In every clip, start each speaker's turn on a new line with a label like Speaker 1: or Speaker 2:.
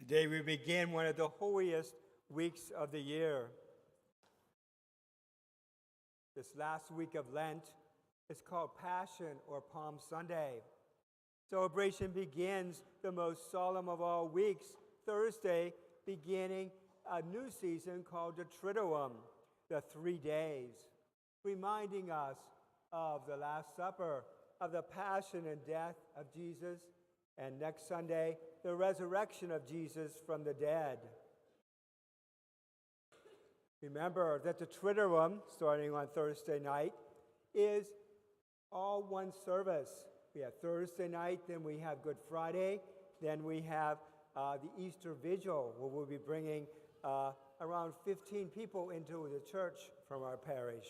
Speaker 1: Today we begin one of the holiest weeks of the year. This last week of Lent is called Passion or Palm Sunday. Celebration begins the most solemn of all weeks, Thursday, beginning a new season called the Triduum, the 3 days, reminding us of the Last Supper, of the passion and death of Jesus, and next Sunday, the resurrection of Jesus from the dead. Remember that the Triduum, starting on Thursday night, is all one service. We have Thursday night, then we have Good Friday, then we have the Easter Vigil, where we'll be bringing around 15 people into the church from our parish.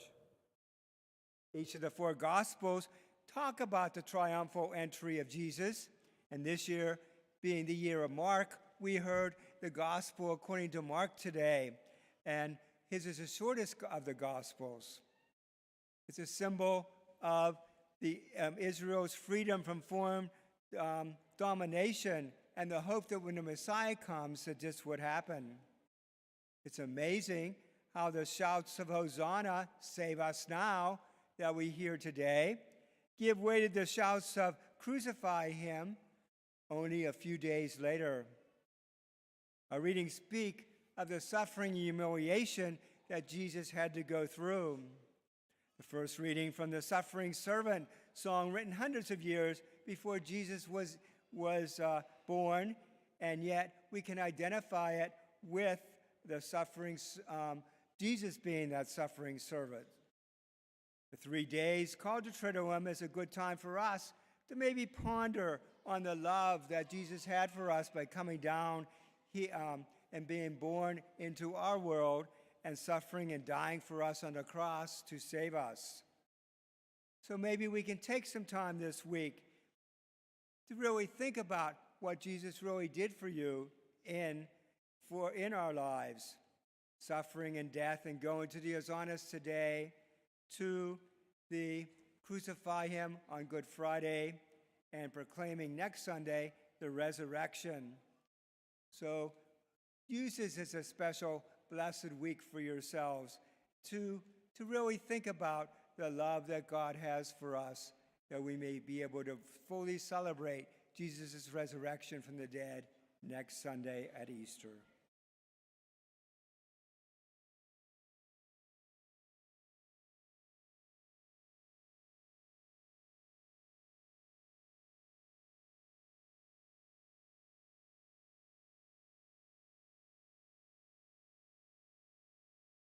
Speaker 1: Each of the 4 Gospels talk about the triumphal entry of Jesus, and this year, being the year of Mark, we heard the Gospel according to Mark today, and his is the shortest of the Gospels. It's a symbol of Israel's freedom from foreign domination and the hope that when the Messiah comes that this would happen. It's amazing how the shouts of Hosanna, save us now, that we hear today, give way to the shouts of crucify him only a few days later. Our readings speak of the suffering and humiliation that Jesus had to go through. The first reading from the Suffering Servant song, written hundreds of years before Jesus was born, and yet we can identify it with the suffering, Jesus being that suffering servant. The 3 days called to Triduum is a good time for us to maybe ponder on the love that Jesus had for us by coming down and being born into our world and suffering and dying for us on the cross to save us. So maybe we can take some time this week to really think about what Jesus really did for you in our lives, suffering and death, and going to the Hosannas today, to the crucify him on Good Friday, and proclaiming next Sunday the resurrection. So use this as a special blessed week for yourselves to really think about the love that God has for us, that we may be able to fully celebrate Jesus' resurrection from the dead next Sunday at Easter.